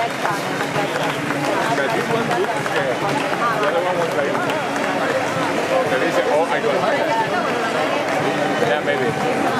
But this one looks scared. The other one was like, so they said, oh, I don't like it. Yeah, maybe.